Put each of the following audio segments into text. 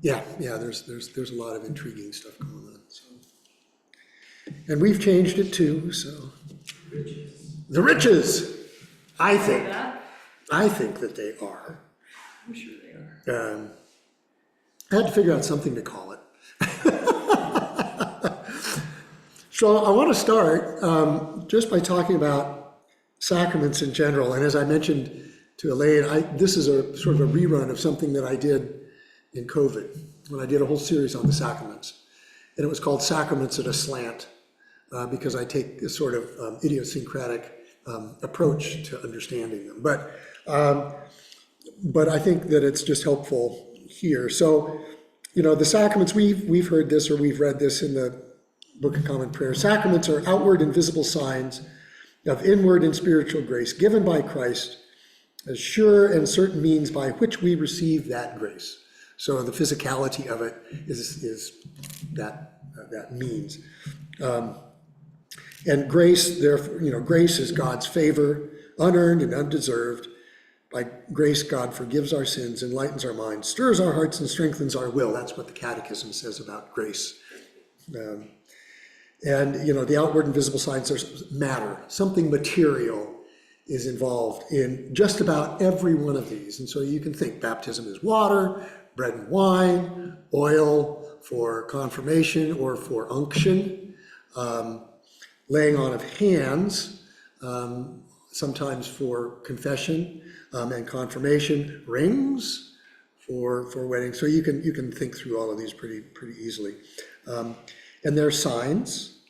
Yeah, there's a lot of intriguing stuff going on. So. And we've changed it too, so. The riches, I think that they are. I'm sure they are. I had to figure out something to call it. So I want to start just by talking about sacraments in general. And as I mentioned to Elaine, this is a sort of a rerun of something that I did in COVID, when I did a whole series on the sacraments. And it was called Sacraments at a Slant, because I take this sort of idiosyncratic approach to understanding them. But I think that it's just helpful here. So, the sacraments, we've heard this or we've read this in the Book of Common Prayer. Sacraments are outward and visible signs of inward and spiritual grace given by Christ as sure and certain means by which we receive that grace. So the physicality of it is that means. And grace, therefore, grace is God's favor, unearned and undeserved. By grace, God forgives our sins, enlightens our minds, stirs our hearts, and strengthens our will. That's what the Catechism says about grace. And the outward and visible signs, there's matter. Something material is involved in just about every one of these. And so you can think baptism is water, bread and wine, oil for confirmation or for unction, laying on of hands, sometimes for confession and confirmation, rings for weddings. So you can think through all of these pretty easily. And they're signs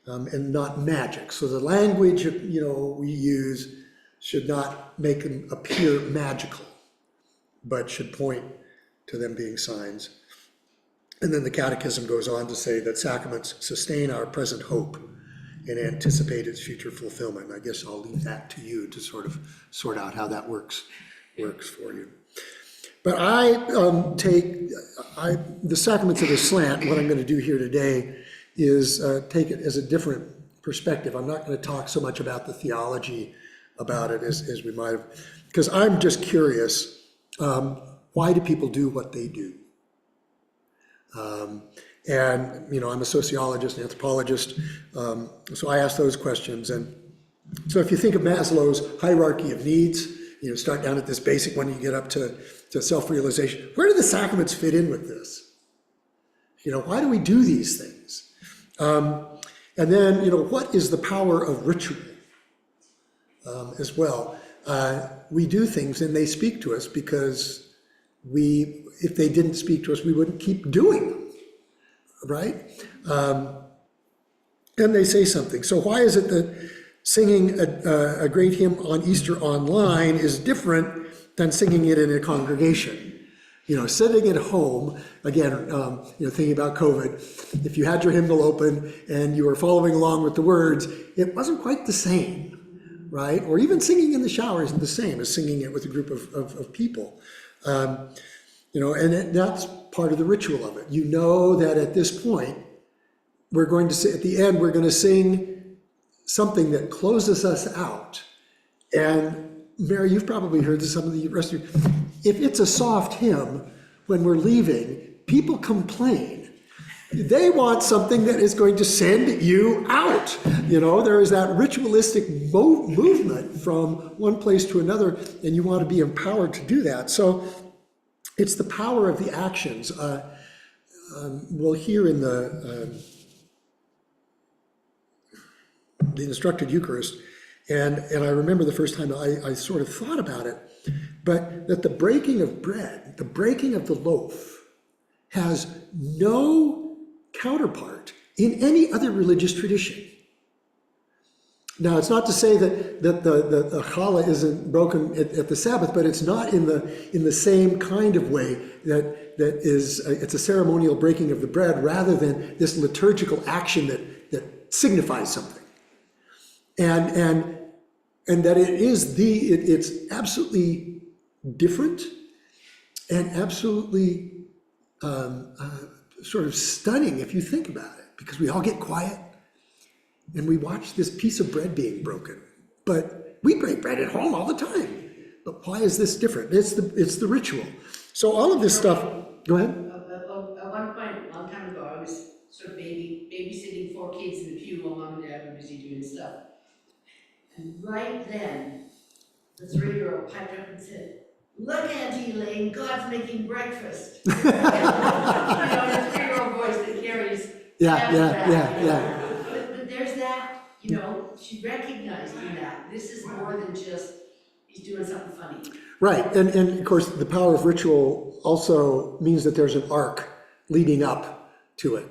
and not magic. So the language we use should not make them appear magical, but should point to them being signs. And then the Catechism goes on to say that sacraments sustain our present hope and anticipate its future fulfillment. I guess I'll leave that to you to sort of sort out how that works for you. But the sacraments at a slant. What I'm going to do here today is take it as a different perspective. I'm not going to talk so much about the theology about it as we might have, because I'm just curious, why do people do what they do? And I'm a sociologist, an anthropologist, so I ask those questions. And so if you think of Maslow's hierarchy of needs, start down at this basic one, you get up to self-realization. Where do the sacraments fit in with this? Why do we do these things? And then, what is the power of ritual as well? We do things and they speak to us because if they didn't speak to us, we wouldn't keep doing them, right? And they say something. So why is it that singing a great hymn on Easter online is different than singing it in a congregation? Sitting at home, again, thinking about COVID, if you had your hymnal open and you were following along with the words, it wasn't quite the same, right? Or even singing in the shower isn't the same as singing it with a group of people. And that's part of the ritual of it. That at this point, we're going to say, at the end, we're going to sing something that closes us out. And Mary, you've probably heard this, some of the rest of you. If it's a soft hymn, when we're leaving, people complain. They want something that is going to send you out. There is that ritualistic movement from one place to another, and you want to be empowered to do that. So it's the power of the actions. We'll hear in the instructed Eucharist, and I remember the first time I sort of thought about it, but that the breaking of bread, the breaking of the loaf, has no counterpart in any other religious tradition. Now, it's not to say that the challah isn't broken at the Sabbath, but it's not in the same kind of way that is it's a ceremonial breaking of the bread rather than this liturgical action that signifies something. And that it's absolutely different and absolutely sort of stunning if you think about it, because we all get quiet and we watch this piece of bread being broken. But we break bread at home all the time. But why is this different? It's the ritual. So all of this stuff, go ahead. That 4 kids in the pew while mom and dad were busy doing stuff. And right then, the 3-year-old piped up and said, "Look, Auntie Elaine, God's making breakfast." You know, in a 3-year-old voice that carries. Yeah. But there's that, you know, she recognized in that. This is more than just, he's doing something funny. Right, and of course, the power of ritual also means that there's an arc leading up to it.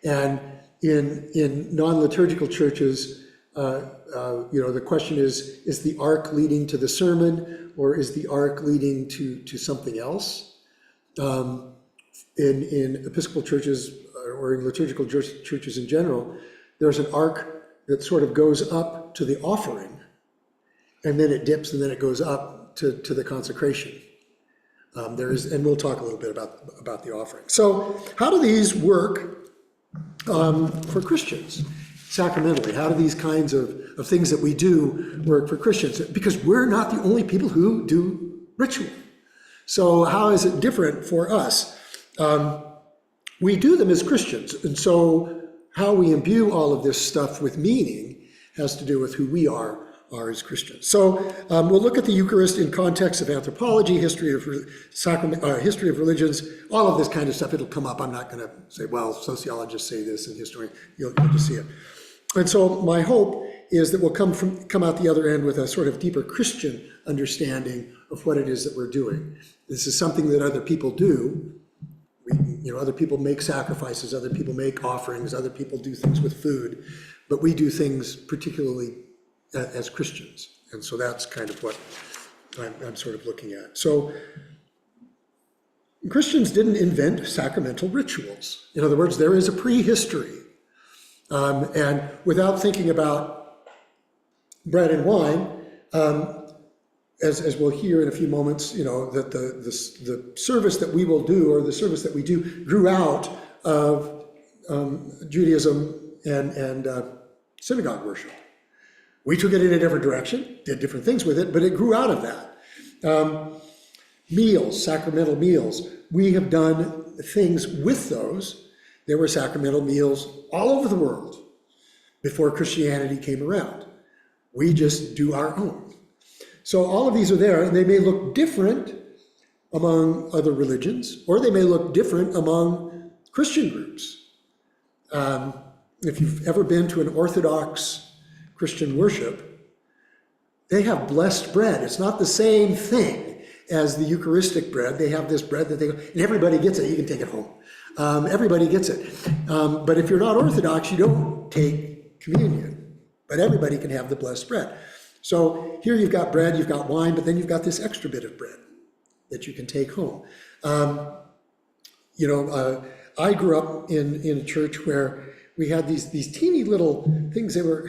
And in non-liturgical churches, the question is the arc leading to the sermon, or is the arc leading to something else? In Episcopal churches, or in liturgical churches in general, there's an arc that sort of goes up to the offering, and then it dips, and then it goes up to the consecration. And we'll talk a little bit about the offering. So how do these work for Christians sacramentally? How do these kinds of things that we do work for Christians? Because we're not the only people who do ritual. So how is it different for us? We do them as Christians, and so how we imbue all of this stuff with meaning has to do with who we are as Christians. So we'll look at the Eucharist in context of anthropology, history of religions, all of this kind of stuff. It'll come up. I'm not going to say, well, sociologists say this and history. You'll just see it. And so my hope is that we'll come out the other end with a sort of deeper Christian understanding of what it is that we're doing. This is something that other people do. Other people make sacrifices, other people make offerings, other people do things with food, but we do things particularly as Christians. And so that's kind of what I'm sort of looking at. So Christians didn't invent sacramental rituals. In other words, there is a prehistory. And without thinking about bread and wine, as we'll hear in a few moments, that the service that we will do, or the service that we do, grew out of Judaism and synagogue worship. We took it in a different direction, did different things with it, but it grew out of that. Meals, sacramental meals, we have done things with those. There were sacramental meals all over the world before Christianity came around. We just do our own. So all of these are there, and they may look different among other religions, or they may look different among Christian groups. If you've ever been to an Orthodox Christian worship, they have blessed bread. It's not the same thing as the Eucharistic bread. They have this bread that and everybody gets it. You can take it home. Everybody gets it. But if you're not Orthodox, you don't take communion. But everybody can have the blessed bread. So here you've got bread, you've got wine, but then you've got this extra bit of bread that you can take home. I grew up in a church where we had these teeny little things that were,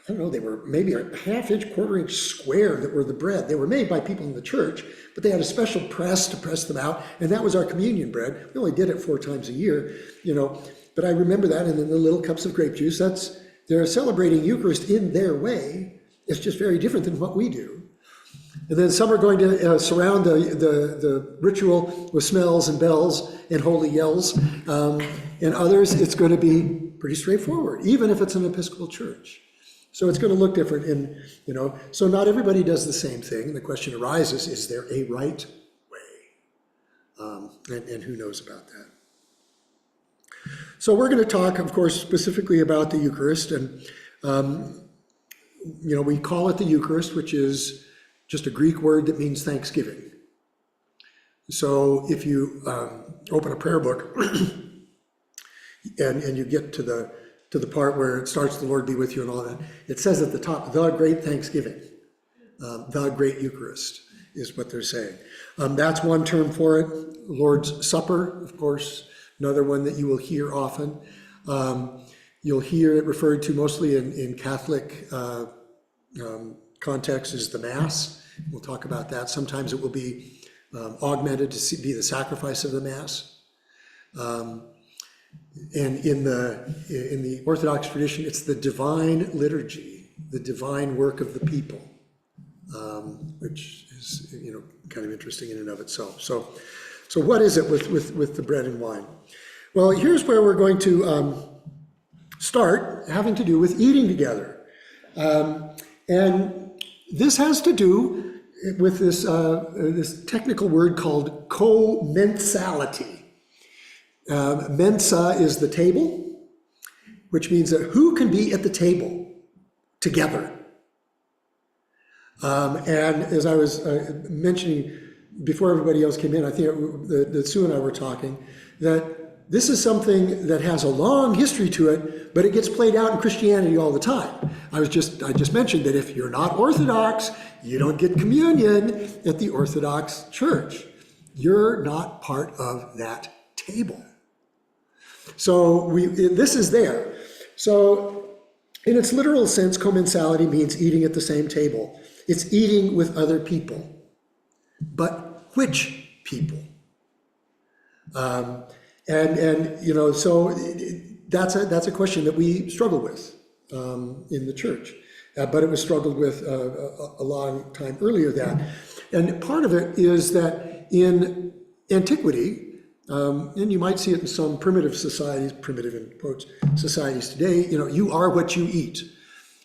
I don't know, they were maybe a half-inch, quarter-inch square that were the bread. They were made by people in the church, but they had a special press to press them out, and that was our communion bread. We only did it 4 times a year, but I remember that, and then the little cups of grape juice, they're celebrating Eucharist in their way. It's just very different than what we do. And then some are going to surround the ritual with smells and bells and holy yells, and others, it's going to be pretty straightforward, even if it's an Episcopal church. So it's going to look different so not everybody does the same thing. The question arises, is there a right way? And who knows about that? So we're going to talk, of course, specifically about the Eucharist, and we call it the Eucharist, which is just a Greek word that means thanksgiving. So if you open a prayer book and you get to the part where it starts, the Lord be with you and all that, it says at the top, the great thanksgiving, the great Eucharist is what they're saying. That's one term for it. Lord's Supper, of course, another one that you will hear often. You'll hear it referred to mostly in Catholic context as the Mass. We'll talk about that. Sometimes it will be augmented to be the sacrifice of the Mass. And in the Orthodox tradition, it's the divine liturgy, the divine work of the people, which is kind of interesting in and of itself. So what is it with the bread and wine? Well, here's where we're going to start having to do with eating together. And this has to do with this technical word called commensality. Mensa is the table, which means that who can be at the table together. And as I was mentioning before everybody else came in, I think that Sue and I were talking, that this is something that has a long history to it, but it gets played out in Christianity all the time. I just mentioned that if you're not Orthodox, you don't get communion at the Orthodox Church. You're not part of that table. So this is there. So in its literal sense, commensality means eating at the same table. It's eating with other people. But which people? So that's a question that we struggle with in the church. But it was struggled with a long time earlier that. And part of it is that in antiquity, and you might see it in some primitive societies, primitive in quotes, societies today, you are what you eat.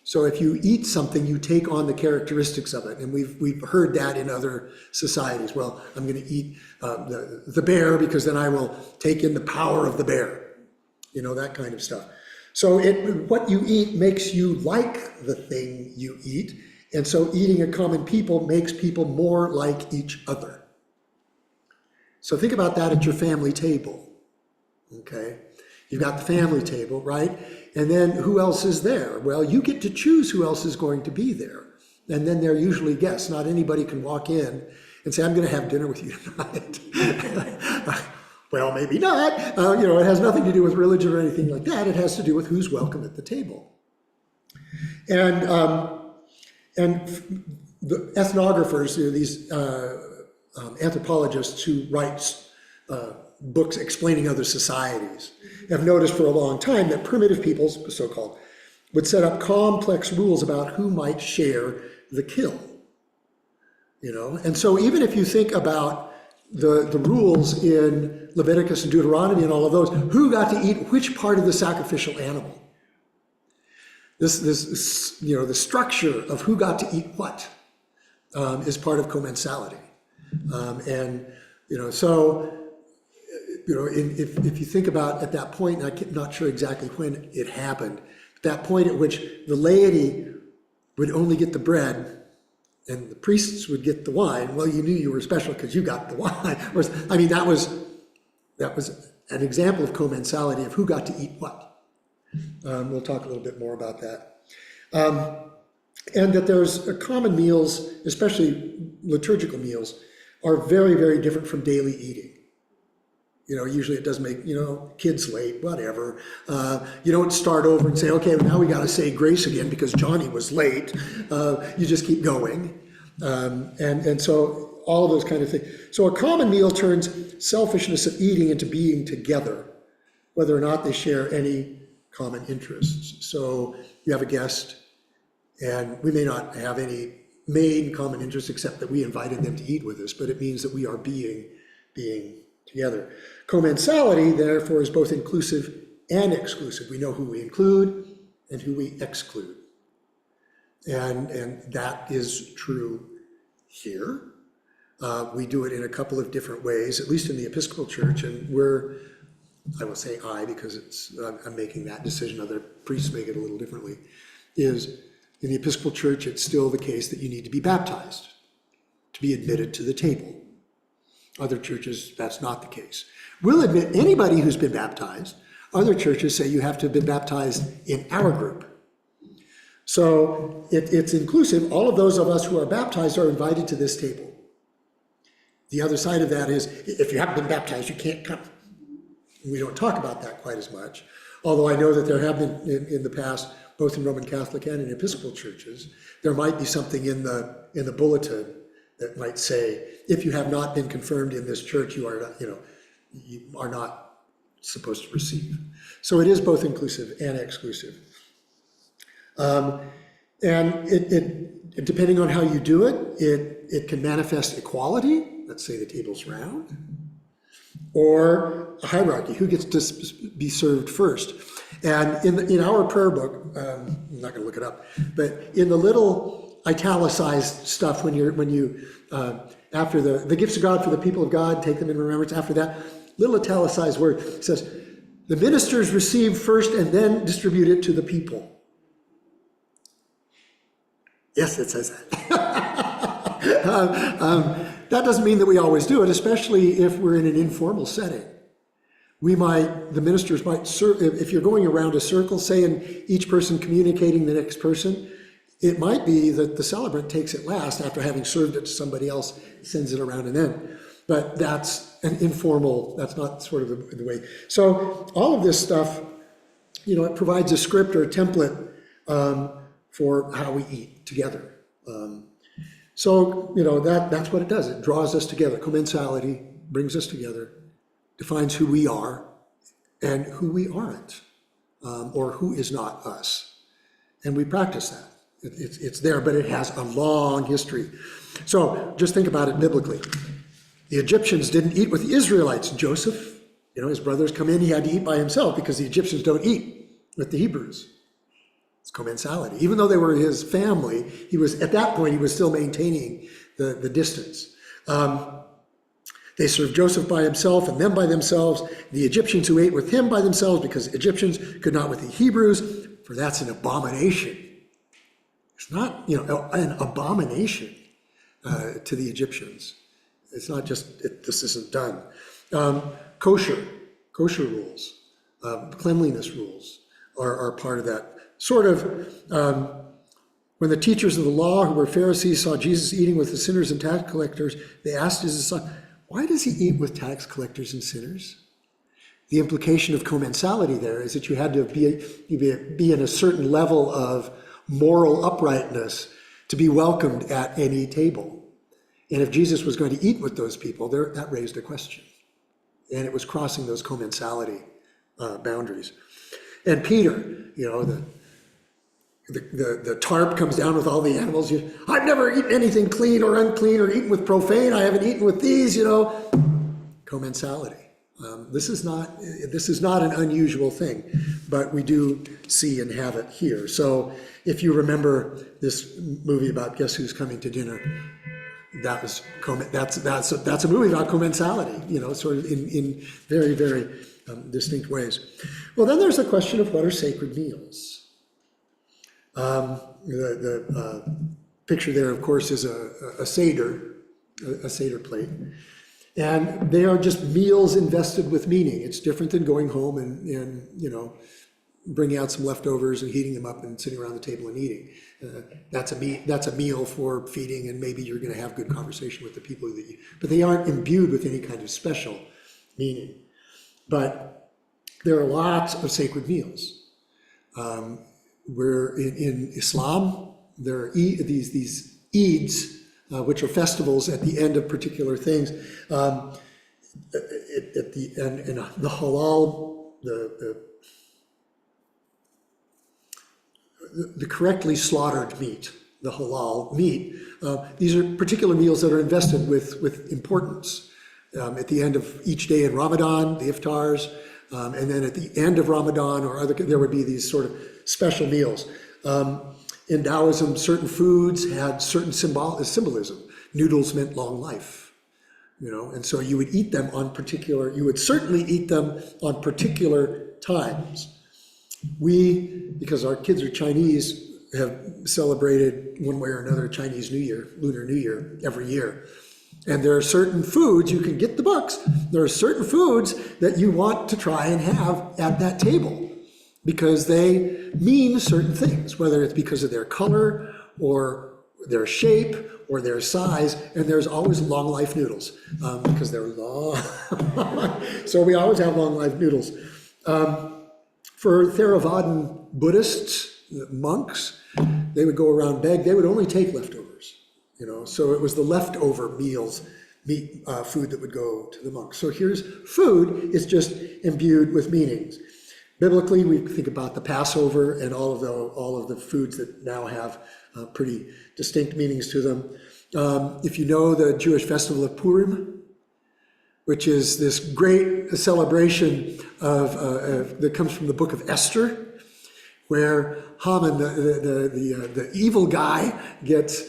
So if you eat something, you take on the characteristics of it. And we've heard that in other societies. Well, I'm going to eat the bear because then I will take in the power of the bear. That kind of stuff. So what you eat makes you like the thing you eat. And so eating a common people makes people more like each other. So think about that at your family table. Okay? You've got the family table, right? And then who else is there? Well, you get to choose who else is going to be there. And then they're usually guests. Not anybody can walk in and say, I'm going to have dinner with you tonight. Well, maybe not. It has nothing to do with religion or anything like that. It has to do with who's welcome at the table. And the ethnographers, these anthropologists who write books explaining other societies, have noticed for a long time that primitive peoples, so-called, would set up complex rules about who might share the kill. And so even if you think about the rules in Leviticus and Deuteronomy and all of those, who got to eat which part of the sacrificial animal? The structure of who got to eat what is part of commensality. If you think about at that point, and I'm not sure exactly when it happened, that point at which the laity would only get the bread and the priests would get the wine, well, you knew you were special because you got the wine. That was an example of commensality of who got to eat what. We'll talk a little bit more about that. And that there's common meals, especially liturgical meals, are very, very different from daily eating. Usually it does make, kids late, whatever. You don't start over and say, okay, now we got to say grace again because Johnny was late. You just keep going. And so all of those kind of things. So a common meal turns selfishness of eating into being together, whether or not they share any common interests. So you have a guest, and we may not have any main common interests except that we invited them to eat with us, but it means that we are being together. Commensality, therefore, is both inclusive and exclusive. We know who we include and who we exclude. And that is true here. We do it in a couple of different ways, at least in the Episcopal Church, and I will say I because I'm making that decision, other priests make it a little differently, is in the Episcopal Church, it's still the case that you need to be baptized to be admitted to the table. Other churches, that's not the case. We'll admit anybody who's been baptized. Other churches say you have to have been baptized in our group. So it's inclusive. All of those of us who are baptized are invited to this table. The other side of that is, if you haven't been baptized, you can't come. We don't talk about that quite as much. Although I know that there have been in the past, both in Roman Catholic and in Episcopal churches, there might be something in the bulletin that might say, if you have not been confirmed in this church, you are not supposed to receive. So it is both inclusive and exclusive. And it depending on how you do it, it can manifest equality. Let's say the table's round, or a hierarchy, who gets to be served first. And in our prayer book, I'm not going to look it up, but in the little italicized stuff when you after the gifts of God for the people of God, take them in remembrance. After that, little italicized word says, the ministers receive first and then distribute it to the people. Yes, it says that. That doesn't mean that we always do it, especially if we're in an informal setting. The ministers might serve, if you're going around a circle, say, and each person communicating the next person, it might be that the celebrant takes it last after having served it to somebody else, sends it around and then. But that's an informal, that's not sort of the way. So all of this stuff, it provides a script or a template for how we eat together. That's what it does. It draws us together. Commensality brings us together, defines who we are and who we aren't, or who is not us. And we practice that. It's there, but it has a long history. So just think about it biblically. The Egyptians didn't eat with the Israelites. Joseph, his brothers come in, he had to eat by himself because the Egyptians don't eat with the Hebrews. It's commensality. Even though they were his family, at that point, he was still maintaining the distance. They served Joseph by himself and them by themselves. The Egyptians who ate with him by themselves, because Egyptians could not with the Hebrews, for that's an abomination. It's not, an abomination to the Egyptians. It's not just, this isn't done. Kosher rules, cleanliness rules are part of that. Sort of, when the teachers of the law, who were Pharisees, saw Jesus eating with the sinners and tax collectors, they asked his disciples, why does he eat with tax collectors and sinners? The implication of commensality there is that you had to be in a certain level of moral uprightness to be welcomed at any table. And if Jesus was going to eat with those people, that raised a question. And it was crossing those commensality boundaries. And Peter, the tarp comes down with all the animals. I've never eaten anything clean or unclean or eaten with profane. I haven't eaten with these, Commensality. This is not an unusual thing, but we do see and have it here. So if you remember this movie about Guess Who's Coming to Dinner, that's a movie about commensality, sort of in very, very distinct ways. Well, then there's the question of what are sacred meals. The picture there, of course, is a Seder plate. And they are just meals invested with meaning. It's different than going home and bringing out some leftovers and heating them up and sitting around the table and eating. That's a meal for feeding, and maybe you're going to have good conversation with the people that you. But they aren't imbued with any kind of special meaning. But there are lots of sacred meals. Where in Islam, there are these Eids, which are festivals at the end of particular things. At the end, and the halal, the correctly slaughtered meat, the halal meat. These are particular meals that are invested with importance. At the end of each day in Ramadan, the iftars, and then at the end of Ramadan there would be these sort of special meals. In Taoism, certain foods had certain symbolism. Noodles meant long life, and so you would eat them you would certainly eat them on particular times. We, because our kids are Chinese, have celebrated one way or another Chinese New Year, Lunar New Year, every year. And there are certain foods, you can get the books, there are certain foods that you want to try and have at that table because they mean certain things, whether it's because of their color or their shape or their size, and there's always long life noodles because they're long. So we always have long life noodles. For Theravadan Buddhists, monks, they would go around beg, they would only take leftovers. So it was the leftover meals, food that would go to the monks. So here's food is just imbued with meanings. Biblically, we think about the Passover and all of the foods that now have pretty distinct meanings to them. If you know the Jewish festival of Purim, which is this great celebration that comes from the book of Esther, where Haman, the evil guy, gets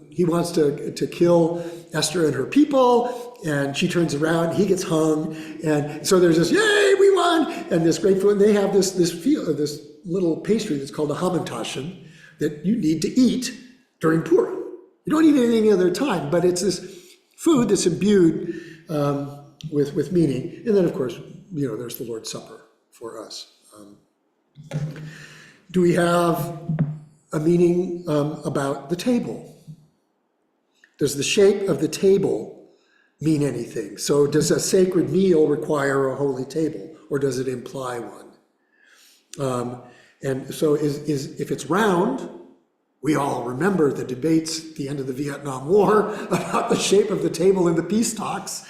he wants to kill Esther and her people, and she turns around, he gets hung, and so there's this, yay, we won, and this great food. And they have this little pastry that's called a Hamantaschen that you need to eat during Purim. You don't eat it any other time, but it's this food that's imbued with meaning. And then, of course, there's the Lord's Supper for us. Do we have a meaning about the table? Does the shape of the table mean anything? So does a sacred meal require a holy table, or does it imply one? And so if it's round, we all remember the debates at the end of the Vietnam War about the shape of the table in the peace talks.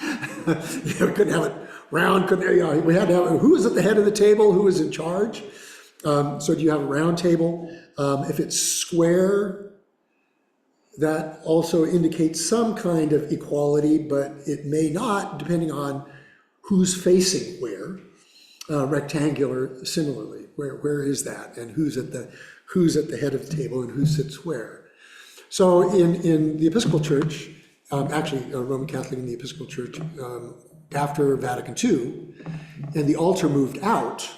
We couldn't have it round, we had to have, who was at the head of the table, who was in charge? So do you have a round table? If it's square, that also indicates some kind of equality, but it may not, depending on who's facing where. Rectangular, similarly, where is that, and who's at the head of the table, and who sits where? So in the Episcopal Church, actually a Roman Catholic in the Episcopal Church, after Vatican II, and the altar moved out,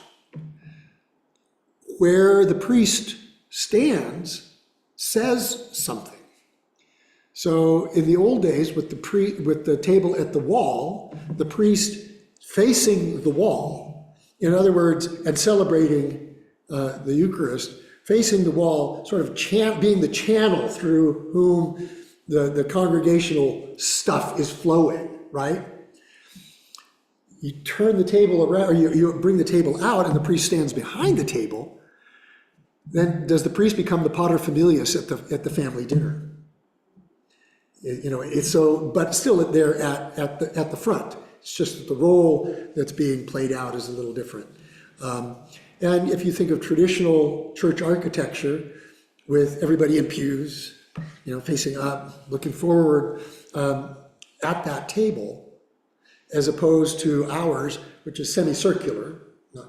where the priest stands says something. So in the old days, with the table at the wall, the priest facing the wall, in other words, and celebrating the Eucharist, facing the wall, sort of being the channel through whom the congregational stuff is flowing, right? You turn the table around, or you bring the table out, and the priest stands behind the table. Then does the priest become the paterfamilias at the family dinner? It's so, but still there at the front. It's just that the role that's being played out is a little different. And if you think of traditional church architecture with everybody in pews, facing up, looking forward at that table, as opposed to ours, which is semicircular,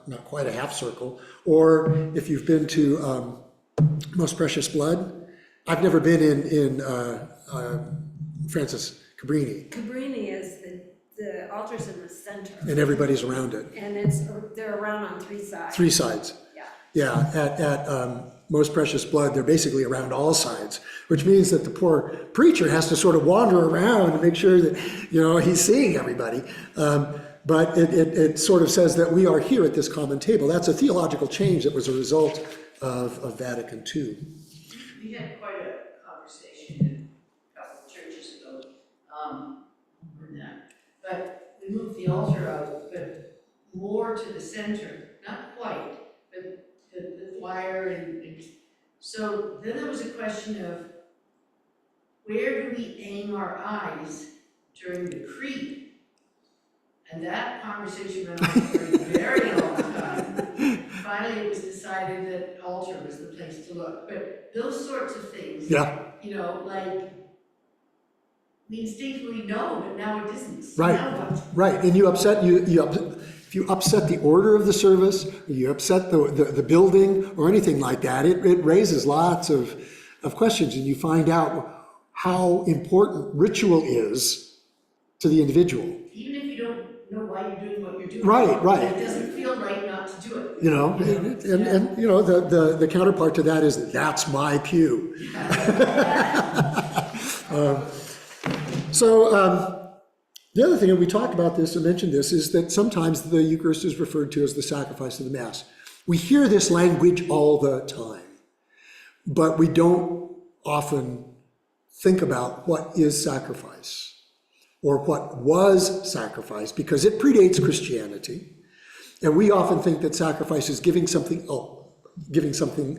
not quite a half circle, or if you've been to Most Precious Blood. I've never been in Francis Cabrini. Cabrini is the altar's in the center. And everybody's around it. And they're around on three sides. Three sides. Yeah. Yeah, at Most Precious Blood, they're basically around all sides, which means that the poor preacher has to sort of wander around to make sure that, he's seeing everybody. But it sort of says that we are here at this common table. That's a theological change that was a result of Vatican II. We had quite a conversation a couple of churches ago on that. But we moved the altar out, but more to the center, not quite, but the choir and so then there was a question of where do we aim our eyes during the creed? And that conversation went on for a very long time. Finally, it was decided that altar was the place to look. But those sorts of things, we instinctively know, but now it isn't. So Right, now what? right. And if you upset the order of the service, or you upset the building or anything like that, it raises lots of questions, and you find out how important ritual is to the individual. Even if you don't know why you're doing what you're doing. Right. It doesn't feel right not to do it. And the counterpart to that is that's my pew. The other thing, and we talked about this and mentioned this, is that sometimes the Eucharist is referred to as the sacrifice of the Mass. We hear this language all the time, but we don't often think about what is sacrifice or what was sacrifice, because it predates Christianity. And we often think that sacrifice is giving something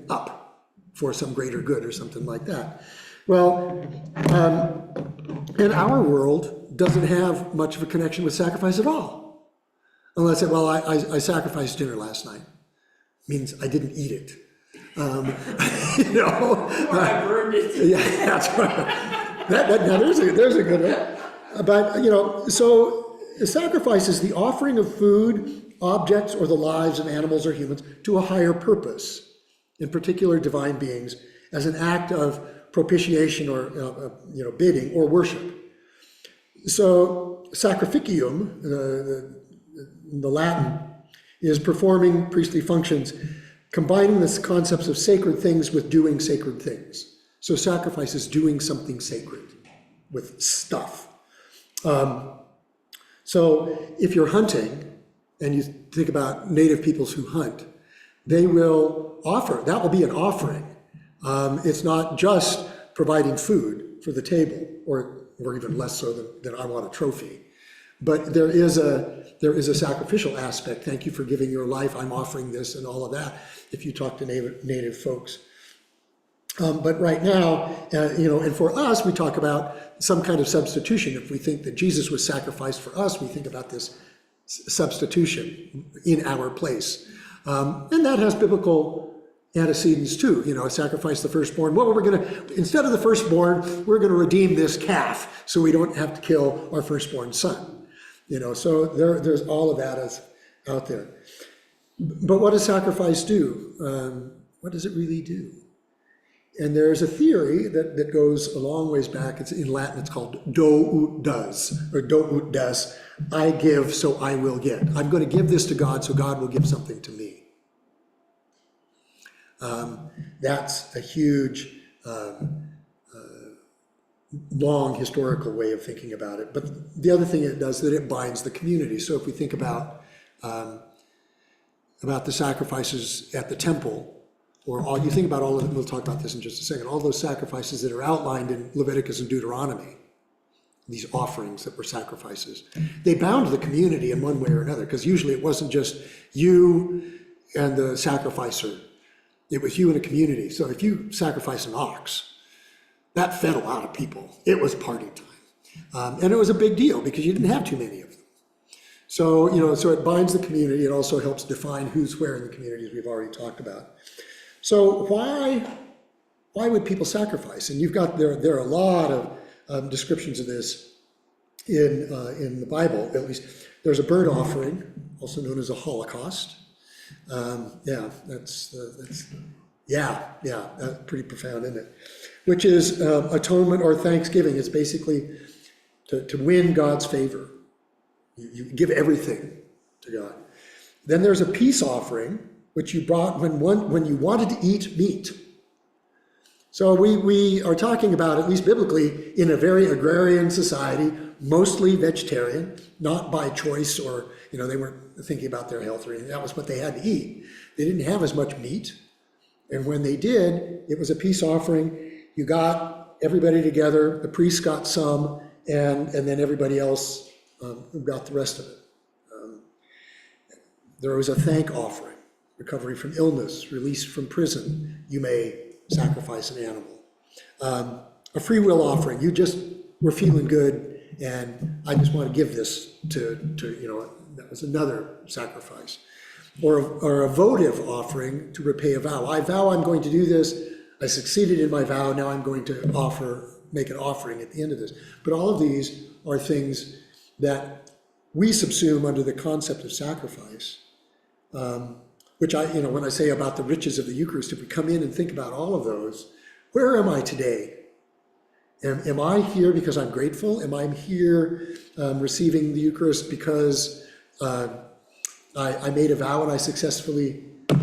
up for some greater good or something like that. Well, in our world, doesn't have much of a connection with sacrifice at all. Unless I sacrificed dinner last night. Means I didn't eat it. Or I burned it. Yeah, that's right. Now there's a good one. But, so A sacrifice is the offering of food, objects, or the lives of animals or humans to a higher purpose, in particular divine beings, as an act of propitiation or bidding or worship. So sacrificium, the Latin, is performing priestly functions, combining the concepts of sacred things with doing sacred things. So sacrifice is doing something sacred with stuff. So if you're hunting, and you think about native peoples who hunt, they will offer, that will be an offering. It's not just providing food for the table, or even less so than I want a trophy. But there is a sacrificial aspect. Thank you for giving your life. I'm offering this and all of that, if you talk to native folks. But right now, and for us, we talk about some kind of substitution. If we think that Jesus was sacrificed for us, we think about this substitution in our place. And that has biblical antecedents too. Sacrifice the firstborn. Well, instead of the firstborn, we're going to redeem this calf so we don't have to kill our firstborn son. So there's all of that out there. But what does sacrifice do? What does it really do? And there's a theory that goes a long ways back. It's in Latin, it's called do ut des, or do ut des. I give, so I will get. I'm going to give this to God, so God will give something to me. That's a huge, long historical way of thinking about it. But the other thing it does is that it binds the community. So if we think about the sacrifices at the temple, or you think about all of them, we'll talk about this in just a second, all those sacrifices that are outlined in Leviticus and Deuteronomy, these offerings that were sacrifices, they bound the community in one way or another, because usually it wasn't just you and the sacrificer, it was you and a community. So if you sacrifice an ox, that fed a lot of people. It was party time. And it was a big deal because you didn't have too many of them. So, so it binds the community. It also helps define who's where in the communities we've already talked about. So why would people sacrifice? And there are a lot of descriptions of this in the Bible. At least there's a burnt offering, also known as a Holocaust. That's pretty profound, isn't it? Which is atonement or thanksgiving. It's basically to win God's favor. You give everything to God. Then there's a peace offering, which you brought when you wanted to eat meat. So we are talking about, at least biblically, in a very agrarian society, mostly vegetarian, not by choice, or they weren't thinking about their health or anything. That was what they had to eat. They didn't have as much meat, and when they did, it was a peace offering. You got everybody together. The priest got some, and then everybody else got the rest of it. There was a thank offering. Recovery from illness, release from prison, you may sacrifice an animal. A free will offering, you just were feeling good and I just want to give this to that was another sacrifice. Or a votive offering to repay a vow. I vow I'm going to do this, I succeeded in my vow, now I'm going to make an offering at the end of this. But all of these are things that we subsume under the concept of sacrifice. Which when I say about the riches of the Eucharist, if we come in and think about all of those, where am I today? Am I here because I'm grateful? Am I here receiving the Eucharist because I made a vow and I successfully, I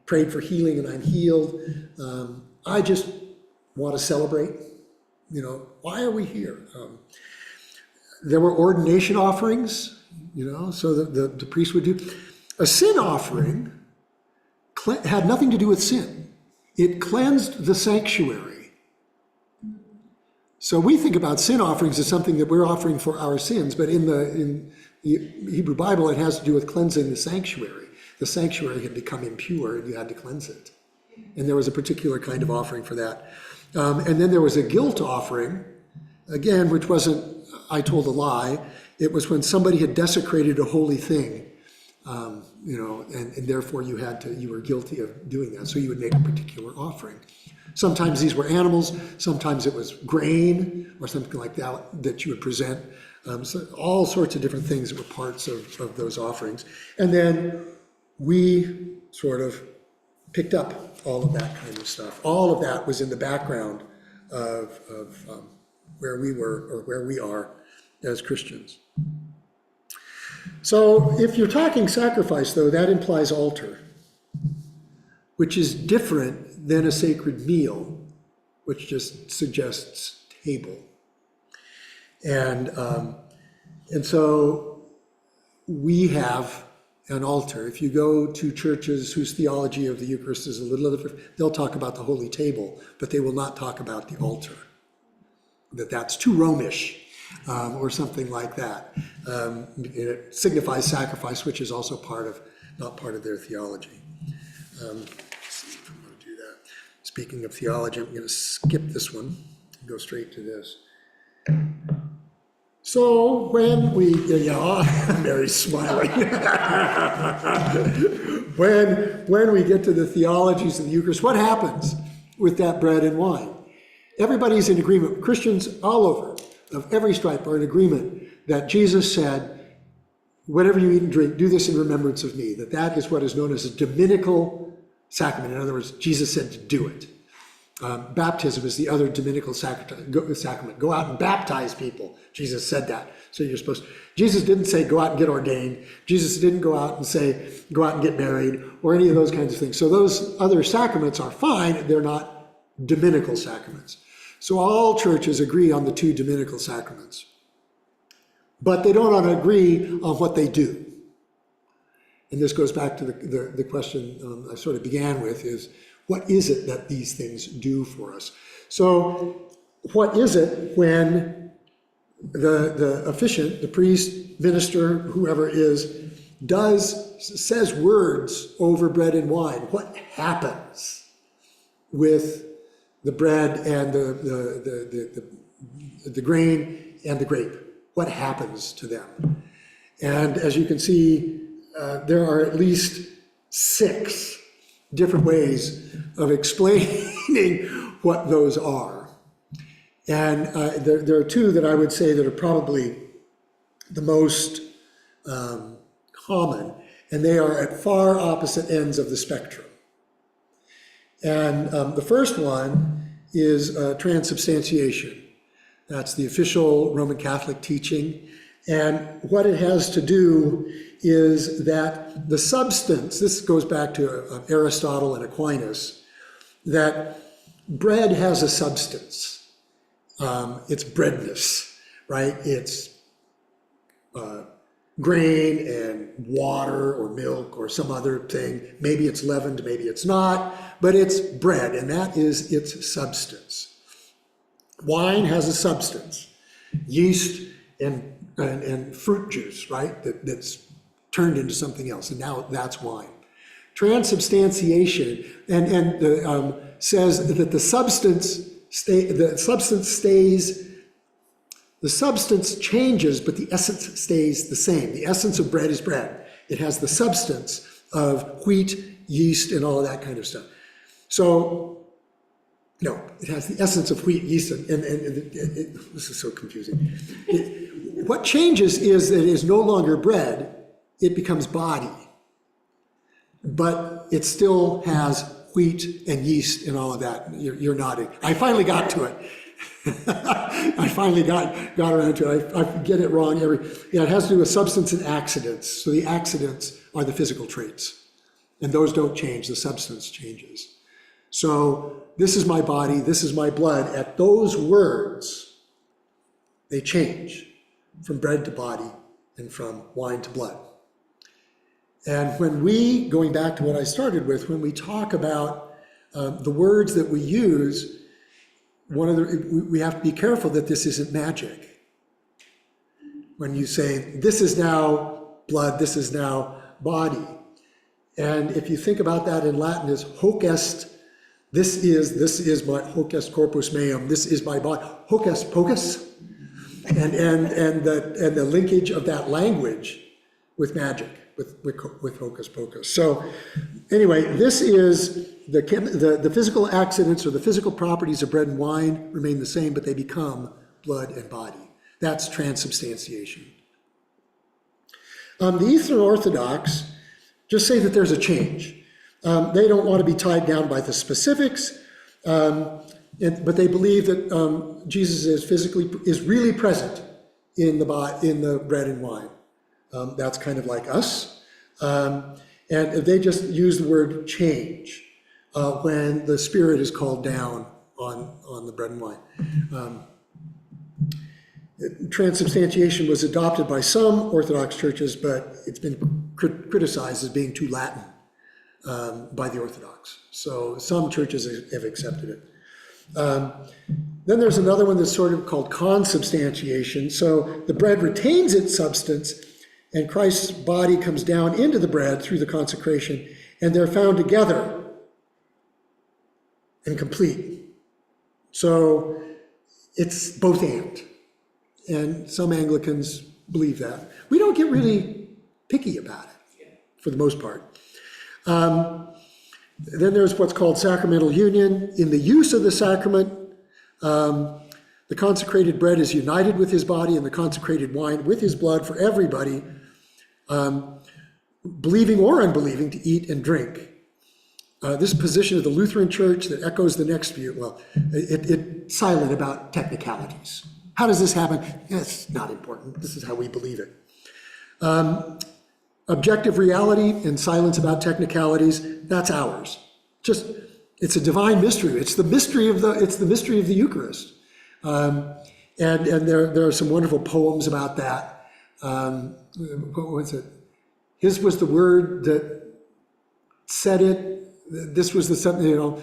prayed for healing and I'm healed. I just want to celebrate. Why are we here? There were ordination offerings. So the priest would do. A sin offering had nothing to do with sin. It cleansed the sanctuary. So we think about sin offerings as something that we're offering for our sins, but in the Hebrew Bible, it has to do with cleansing the sanctuary. The sanctuary had become impure and you had to cleanse it. And there was a particular kind of offering for that. And then there was a guilt offering, again, which wasn't, I told a lie. It was when somebody had desecrated a holy thing, and therefore you were guilty of doing that. So you would make a particular offering. Sometimes these were animals, sometimes it was grain or something like that that you would present. So all sorts of different things that were parts of those offerings. And then we sort of picked up all of that kind of stuff. All of that was in the background of where we were or where we are as Christians. So if you're talking sacrifice, though, that implies altar, which is different than a sacred meal, which just suggests table. And so we have an altar. If you go to churches whose theology of the Eucharist is a little different, they'll talk about the holy table, but they will not talk about the altar. That's too Romish, or something like that. It signifies sacrifice, which is also not part of their theology. Let's see if I'm going to do that. Speaking of theology, I'm going to skip this one and go straight to this. So when we, Mary's smiling. when we get to the theologies of the Eucharist, what happens with that bread and wine? Everybody's in agreement. Christians all over, of every stripe, are in agreement that Jesus said, whatever you eat and drink, do this in remembrance of me. That is what is known as a dominical sacrament. In other words, Jesus said to do it. Baptism is the other dominical sacrament. Go out and baptize people. Jesus said that. So you're supposed to. Jesus didn't say go out and get ordained. Jesus didn't go out and say go out and get married or any of those kinds of things. So those other sacraments are fine. They're not dominical sacraments. So all churches agree on the two dominical sacraments. But they don't agree on what they do. And this goes back to the question I sort of began with, is what is it that these things do for us? So what is it when the officiant, the priest, minister, whoever it is, says words over bread and wine? What happens with the bread and the grain and the grape? What happens to them? And as you can see, there are at least 6 different ways of explaining what those are. And there are 2 that I would say that are probably the most common, and they are at far opposite ends of the spectrum. And the first one is transubstantiation. That's the official Roman Catholic teaching. And what it has to do is that the substance, this goes back to Aristotle and Aquinas, that bread has a substance. It's breadness, right? It's grain and water or milk or some other thing. Maybe it's leavened, maybe it's not, but it's bread, and that is its substance. Wine has a substance, yeast and fruit juice, right? That's turned into something else, and now that's wine. Transubstantiation says that the substance changes, but the essence stays the same. The essence of bread is bread. It has the substance of wheat, yeast, and all of that kind of stuff. So, no, it has the essence of wheat, yeast, and this is so confusing. What changes is that it is no longer bread, it becomes body. But it still has wheat and yeast and all of that. You're nodding. I finally got to it. I finally got around to it. I get it wrong it has to do with substance and accidents. So the accidents are the physical traits. And those don't change, the substance changes. So this is my body, this is my blood. At those words, they change from bread to body and from wine to blood. And when we, going back to what I started with, when we talk about the words that we use, we have to be careful that this isn't magic. When you say, this is now blood, this is now body. And if you think about that in Latin as hoc est, this is my hoc est corpus meum, this is my body, hoc est pocus, and the linkage of that language with magic. with hocus pocus. So anyway, this is the physical accidents or the physical properties of bread and wine remain the same, but they become blood and body. That's transubstantiation. The Eastern Orthodox just say that there's a change. They don't want to be tied down by the specifics, but they believe that Jesus is really present in the bread and wine. That's kind of like us. And they just use the word change when the Spirit is called down on the bread and wine. Transubstantiation was adopted by some Orthodox churches, but it's been criticized as being too Latin by the Orthodox. So some churches have accepted it. Then there's another one that's sort of called consubstantiation. So the bread retains its substance, and Christ's body comes down into the bread through the consecration, and they're found together and complete. So it's both and some Anglicans believe that. We don't get really picky about it, for the most part. Then there's what's called sacramental union. In the use of the sacrament, the consecrated bread is united with his body and the consecrated wine with his blood for everybody, believing or unbelieving, to eat and drink. This position of the Lutheran Church that echoes the next view, well, it's silent about technicalities. How does this happen? It's not important. This is how we believe it. Objective reality and silence about technicalities, that's ours. It's a divine mystery. It's the mystery of the Eucharist. And there are some wonderful poems about that. What was it? His was the word that said it. This was the something,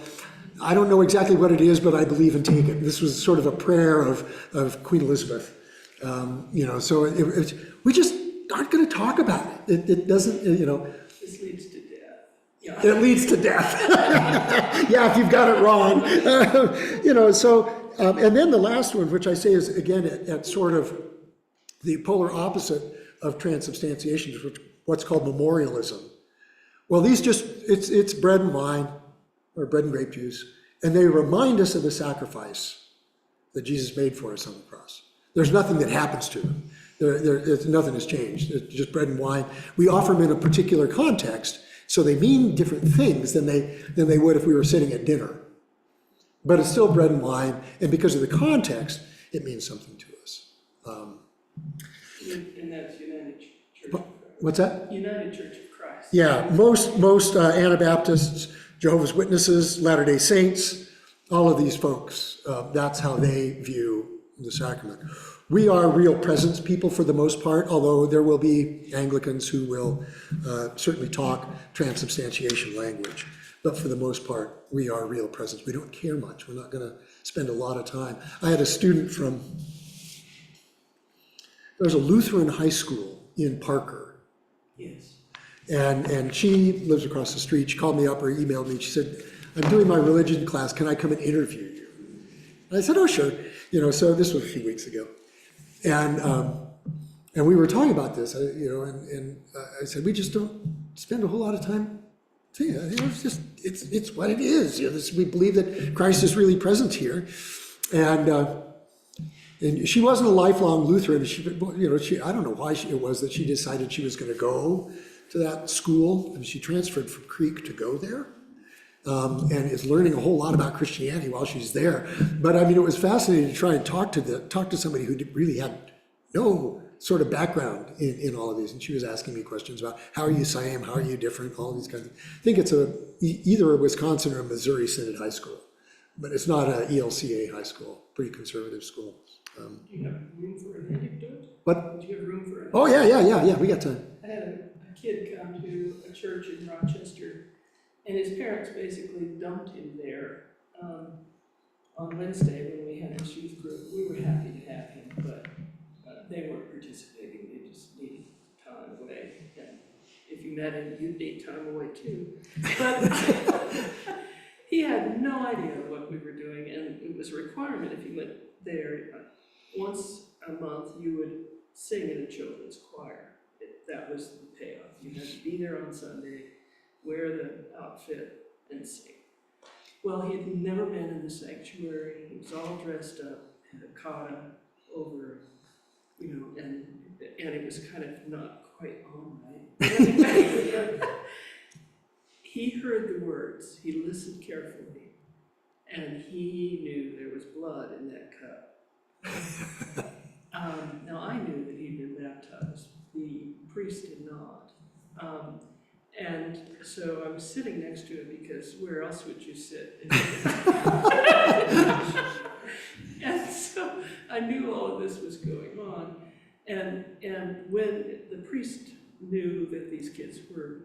I don't know exactly what it is, but I believe and take it. This was sort of a prayer of Queen Elizabeth. So we just aren't going to talk about it. It doesn't, This leads to death. Yeah. It leads to death. Yeah, if you've got it wrong. And then the last one, which I say is, again, at sort of the polar opposite of transubstantiation, which what's called memorialism. Well, it's bread and wine, or bread and grape juice, and they remind us of the sacrifice that Jesus made for us on the cross. There's nothing that happens to them. Nothing has changed. It's just bread and wine. We offer them in a particular context, so they mean different things than they would if we were sitting at dinner. But it's still bread and wine, and because of the context, it means something to us. And that's United Church of Christ. What's that? United Church of Christ. Yeah, most Anabaptists, Jehovah's Witnesses, Latter-day Saints, all of these folks, that's how they view the sacrament. We are real presence people for the most part, although there will be Anglicans who will certainly talk transubstantiation language. But for the most part, we are real presence. We don't care much. We're not going to spend a lot of time. I had a student there's a Lutheran high school in Parker. Yes. And she lives across the street. She called me up or emailed me. She said, I'm doing my religion class. Can I come and interview you? And I said, oh, sure. So this was a few weeks ago. And we were talking about this, and I said, we just don't spend a whole lot of time saying it. It's what it is. We believe that Christ is really present here. And she wasn't a lifelong Lutheran. I don't know why it was that she decided she was going to go to that school. And she transferred from Creek to go there. And is learning a whole lot about Christianity while she's there. But it was fascinating to try and talk to somebody who really had no sort of background in all of these. And she was asking me questions about how are you same, how are you different, all these kinds of things. I think it's either a Wisconsin or a Missouri Synod high school, but it's not an ELCA high school, pretty conservative school. Do you have room for an anecdote? What? Do you have room for an Oh, yeah, we got time. I had a kid come to a church in Rochester, and his parents basically dumped him there on Wednesday when we had his youth group. We were happy to have him, but they weren't participating. They just needed time away. And if you met him, you'd need time away too. But he had no idea what we were doing, and it was a requirement if you went there. Once a month, you would sing in a children's choir. that was the payoff. You had to be there on Sunday, wear the outfit, and sing. Well, he had never been in the sanctuary. He was all dressed up, had a kata over, and it was kind of not quite on right. He heard the words, he listened carefully, and he knew there was blood in that cup. Now, I knew that he'd been baptized. The priest did not. And so I was sitting next to him because where else would you sit? And so I knew all of this was going on. And when the priest knew that these kids were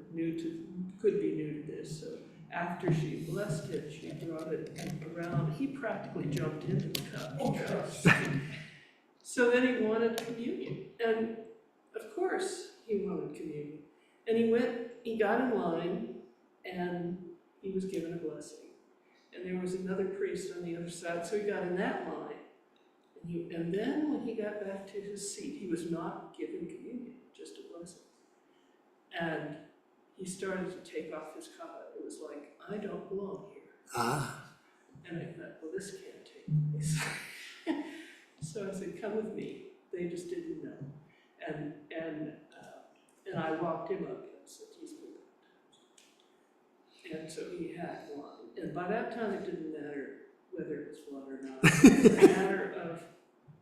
could be new to this, so after she blessed it, she brought it around. He practically jumped into the cup. So then he wanted communion. And of course he wanted communion. And he got in line, and he was given a blessing. And there was another priest on the other side, so he got in that line. And then when he got back to his seat, he was not given communion, just a blessing. And he started to take off his kata. It was like, I don't belong here. And I thought, well, this can't take place. So I said, come with me. They just didn't know. And I walked him up and said, he's been baptized. And so he had wine. And by that time, it didn't matter whether it was blood or not. It was a matter of,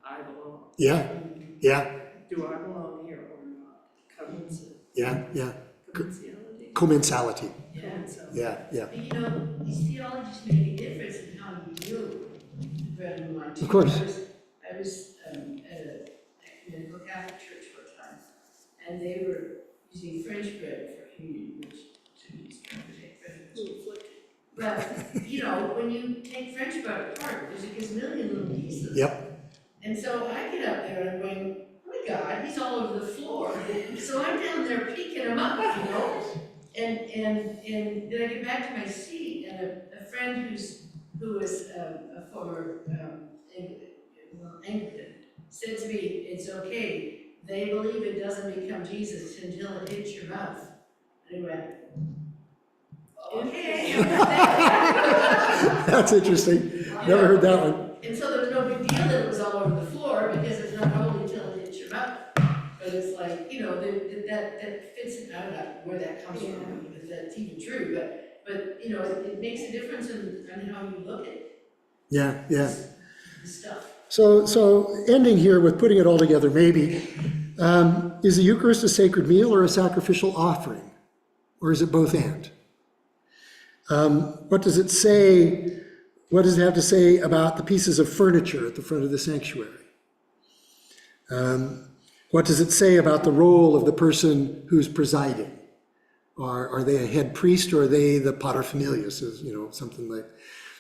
I belong. Yeah, yeah, Do I belong here or not? Commensality. yeah. Commensality. Commensality. Yeah. Yeah, yeah. But these theologies make a difference in how you do bread and wine. Of course. I was at a ecumenical Catholic church for a time, and they were using French bread for communion, which to me is trying to take French. But, when you take French bread apart, there's a gazillion little pieces. Yep. And so I get up there and I'm going, oh my God, he's all over the floor. So I'm down there picking him up, And then I get back to my seat, and a friend who was a former Anglican said to me, it's okay, they believe it doesn't become Jesus until it hits your mouth. And I went, okay. That's interesting. Never heard that one. And so there was no big deal that it was all over the floor, because it's not holy until it hits your mouth. But it's like, that fits in, I don't know where that comes from, if that's even true, but it makes a difference in how you look at Yeah. the stuff. So ending here with putting it all together, maybe, is the Eucharist a sacred meal or a sacrificial offering? Or is it both and? What does it say? What does it have to say about the pieces of furniture at the front of the sanctuary? What does it say about the role of the person who's presiding? Are they a head priest, or are they the paterfamilias, something like.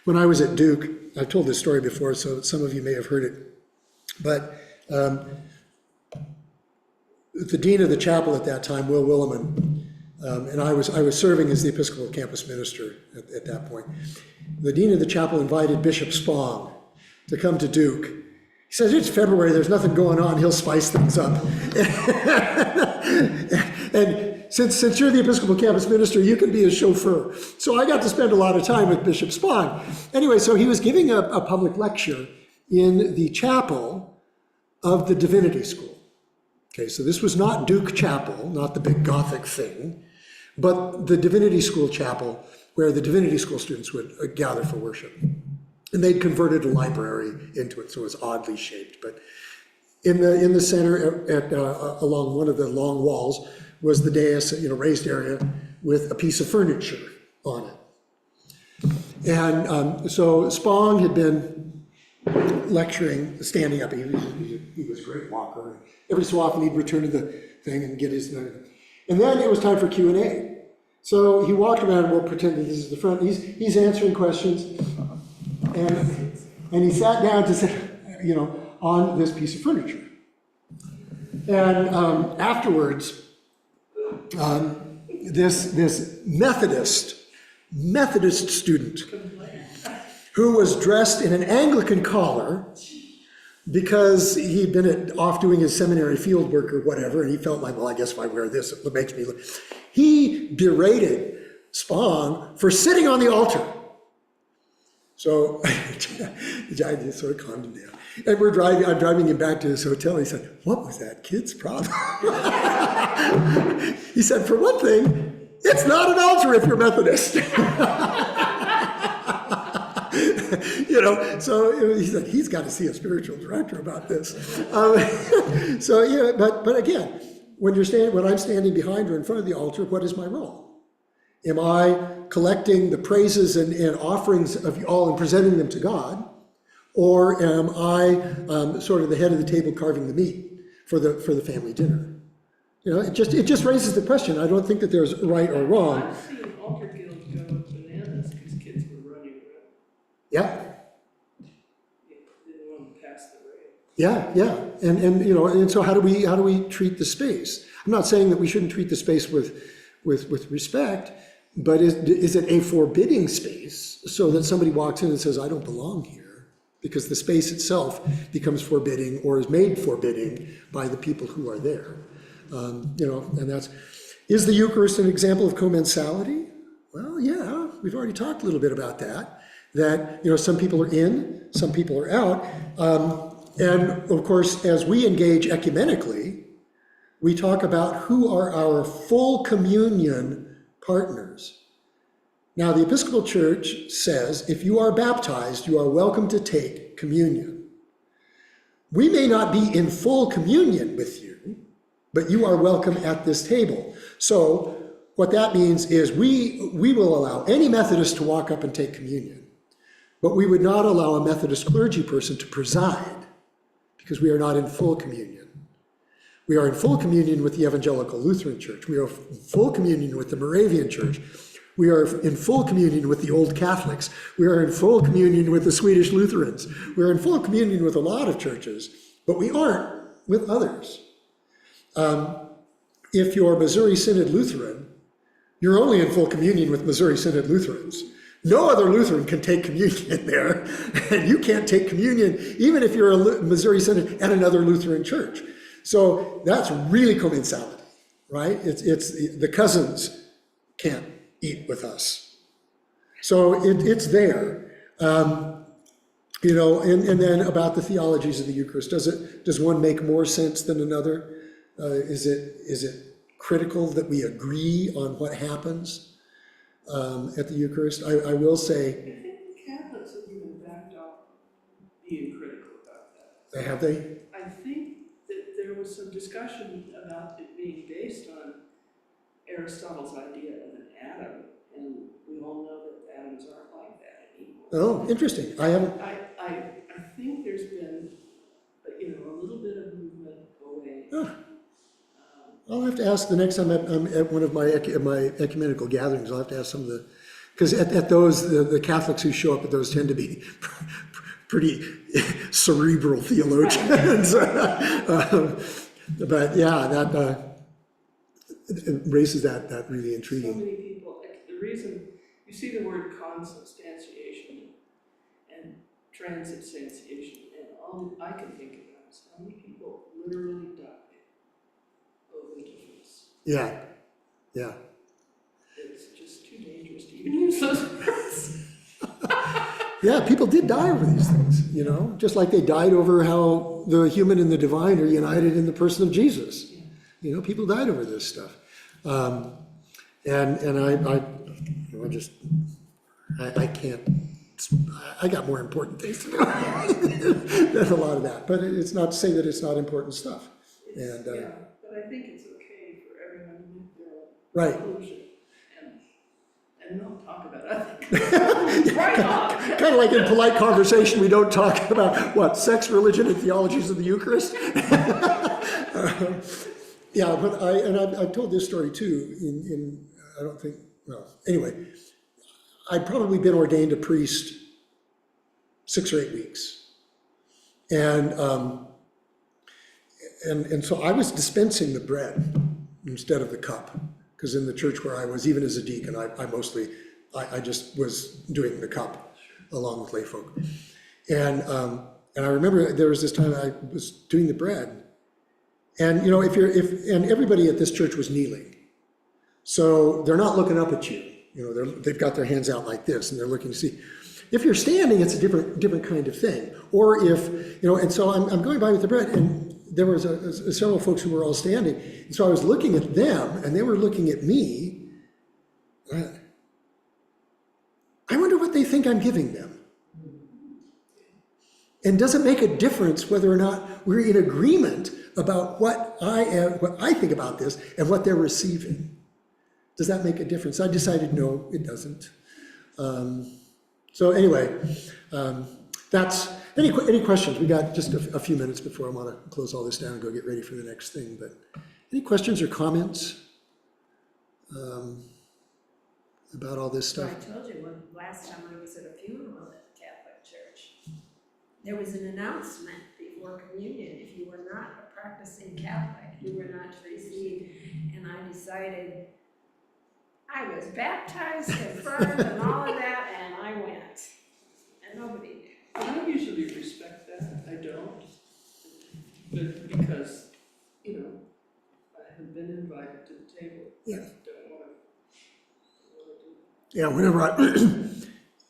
When I was at Duke, I've told this story before, so some of you may have heard it, but the dean of the chapel at that time, Will Williman, and I was serving as the Episcopal campus minister at that point. The dean of the chapel invited Bishop Spong to come to Duke. He says, it's February, there's nothing going on, he'll spice things up. And since you're the Episcopal campus minister, you can be a chauffeur. So I got to spend a lot of time with Bishop Spong. Anyway, so he was giving a public lecture in the chapel of the Divinity School. Okay, so this was not Duke Chapel, not the big Gothic thing, but the Divinity School chapel where the Divinity School students would gather for worship. And they'd converted a library into it, so it was oddly shaped. But in the center, along one of the long walls, was the dais, raised area with a piece of furniture on it. And so Spong had been lecturing, standing up. He was a great walker. Every so often he'd return to the thing and get his. And then it was time for Q&A. So he walked around, we'll pretend that this is the front. He's answering questions. And he sat down to sit, on this piece of furniture. And afterwards, this Methodist student who was dressed in an Anglican collar because he'd been off doing his seminary field work or whatever, and he felt like, well, I guess if I wear this, it makes me look. He berated Spong for sitting on the altar. So I just sort of calmed him down. And I'm driving him back to his hotel. He said, what was that kid's problem? He said, for one thing, it's not an altar if you're Methodist. So he said, he's got to see a spiritual director about this. But again, when I'm standing behind or in front of the altar, what is my role? Am I collecting the praises and offerings of all and presenting them to God? Or am I sort of the head of the table carving the meat for the family dinner? It just raises the question. I don't think that there's right or wrong. I've seen altar guild go bananas because kids were running around. Yeah. They didn't want to pass the way. Yeah. And so how do we treat the space? I'm not saying that we shouldn't treat the space with respect, but is it a forbidding space so that somebody walks in and says, I don't belong here? Because the space itself becomes forbidding or is made forbidding by the people who are there. And is the Eucharist an example of commensality? Well, yeah, we've already talked a little bit about that. That, some people are in, some people are out. And of course, as we engage ecumenically, we talk about who are our full communion partners. Now, the Episcopal Church says, if you are baptized, you are welcome to take communion. We may not be in full communion with you, but you are welcome at this table. So what that means is we will allow any Methodist to walk up and take communion, but we would not allow a Methodist clergy person to preside because we are not in full communion. We are in full communion with the Evangelical Lutheran Church. We are in full communion with the Moravian Church. We are in full communion with the Old Catholics. We are in full communion with the Swedish Lutherans. We're in full communion with a lot of churches, but we aren't with others. If you're Missouri Synod Lutheran, you're only in full communion with Missouri Synod Lutherans. No other Lutheran can take communion there, and you can't take communion even if you're a Missouri Synod at another Lutheran church. So that's really commensality, right? It's the cousins can't eat with us. So it's there. And then about the theologies of the Eucharist, does one make more sense than another? Is it critical that we agree on what happens at the Eucharist? I will say. I think the Catholics have even backed off being critical about that. Have they? I think that there was some discussion about it being based on Aristotle's idea of an atom, and we all know that atoms aren't like that anymore. Oh, interesting. I haven't. I think there's been, a little bit of movement away. Oh. I'll have to ask the next time I'm at one of my ecumenical gatherings. I'll have to ask some of the, because at those, the Catholics who show up at those tend to be pretty cerebral theologians. But yeah, that it raises that really intriguing. So many people, the reason, you see the word consubstantiation and transubstantiation, and all I can think about is how many people literally died over difference. Yeah. It's just too dangerous to even use those words. Yeah, people did die over these things, just like they died over how the human and the divine are united in the person of Jesus. People died over this stuff. I can't, I got more important things to do than a lot of that. But it's not to say that it's not important stuff. But I think it's okay for everyone to make their own Right. conclusion and not talk about other right on. Kind of like in polite conversation, we don't talk about sex, religion, and theologies of the Eucharist. But I've told this story too. I don't think. Well, anyway, I'd probably been ordained a priest 6 or 8 weeks, and so I was dispensing the bread instead of the cup, because in the church where I was, even as a deacon, I just was doing the cup along with lay folk. And And I remember there was this time I was doing the bread. And, you know, and everybody at this church was kneeling. So they're not looking up at you. You know, they've got their hands out like this and they're looking to see. If you're standing, it's a different kind of thing. Or if, you know, and so I'm going by with the bread, and there was several folks who were all standing. And so I was looking at them, and they were looking at me. I wonder what they think I'm giving them. And does it make a difference whether or not we're in agreement about what I think about this and what they're receiving? Does that make a difference? I decided no, it doesn't. So anyway, that's, any questions? We got just a few minutes before I want to close all this down and go get ready for the next thing, but any questions or comments about all this stuff? I told you last time I was at a funeral at the Catholic Church, there was an announcement before communion, if you were not a practicing Catholic, you were not to receive, and I decided, I was baptized, confirmed, and all of that, and I went, and nobody knew. I usually respect that, I don't, but because, you know, I have been invited to the table. Yeah. I don't wanna do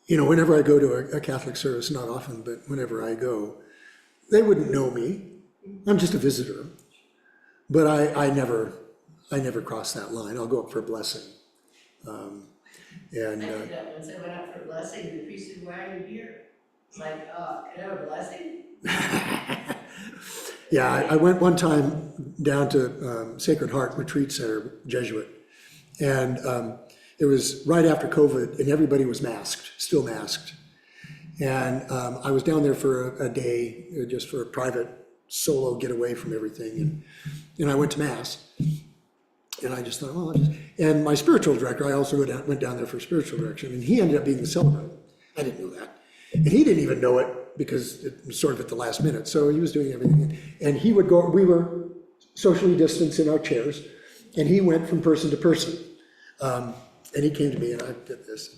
Yeah, whenever I go to a Catholic service, not often, but whenever I go, they wouldn't know me. I'm just a visitor. But I never cross that line. I'll go up for a blessing. I did that once. I went out for a blessing, and the priest said, "Why are you here?" It's like, can I have a blessing? Yeah, I went one time down to Sacred Heart Retreat Center, Jesuit, and it was right after COVID, and everybody was masked, still masked. And I was down there for a day, just for a private solo getaway from everything, and I went to Mass. And I just thought, well, and my spiritual director, I also went down there for spiritual direction, and he ended up being the celebrant. I didn't know that. And he didn't even know it because it was sort of at the last minute. So he was doing everything. And he would go, we were socially distanced in our chairs, and he went from person to person. And he came to me and I did this.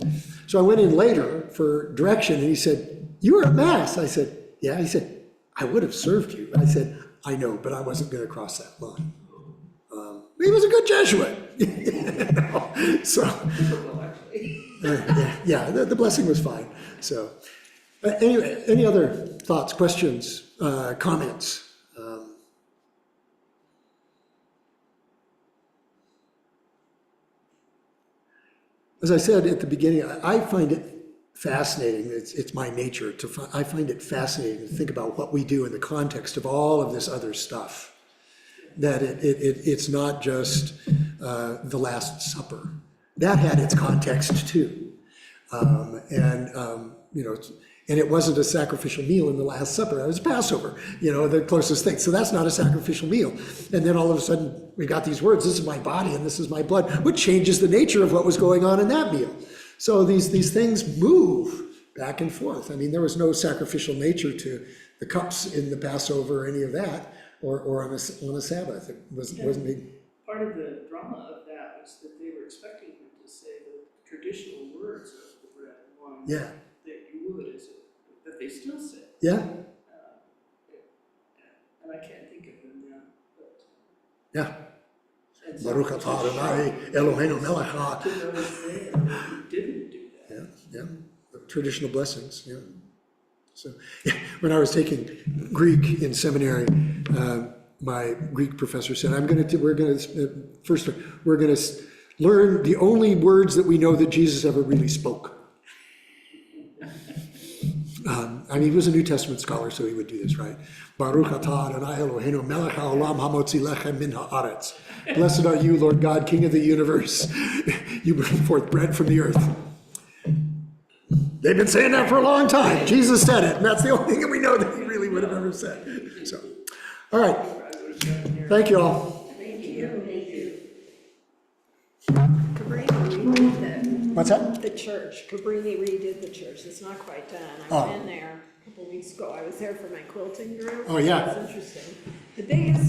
So I went in later for direction, and he said, "You were at Mass." I said, "Yeah." He said, "I would have served you." I said, "I know, but I wasn't going to cross that line." He was a good Jesuit. You know? So, yeah, the blessing was fine. So, anyway, any other thoughts, questions, comments? As I said at the beginning, I find it fascinating. It's my nature I find it fascinating to think about what we do in the context of all of this other stuff. That it's not just the Last Supper. That had its context too. You know, and it wasn't a sacrificial meal in the Last Supper. It was Passover, you know, the closest thing. So that's not a sacrificial meal. And then all of a sudden we got these words, "This is my body and this is my blood," which changes the nature of what was going on in that meal. So these things move back and forth. I mean, there was no sacrificial nature to the cups in the Passover or any of that. Or on a Sabbath, it wasn't big. Part of the drama of that was that they were expecting him to say the traditional words of the bread and wine. Yeah. That you would, that they still say. Yeah. And I can't think of them now, but. Yeah. And Baruch atah Adonai Eloheinu melech ha. To those there who didn't do that. Yeah. The traditional blessings. Yeah. So yeah, when I was taking Greek in seminary, my Greek professor said, we're going to learn the only words that we know that Jesus ever really spoke. I mean, he was a New Testament scholar, so he would do this, right? Baruch atah Adonai Eloheinu melech haolam hamotzi lechem min haaretz. Blessed are you, Lord God, King of the universe. You bring forth bread from the earth. They've been saying that for a long time. Jesus said it, and that's the only thing that we know that he really would have ever said. So, all right. Thank you all. Thank you. Cabrini redid What's that? the church. Cabrini redid the church. It's not quite done. I've been there a couple weeks ago. I was there for my quilting group. Oh, yeah. It's interesting. The biggest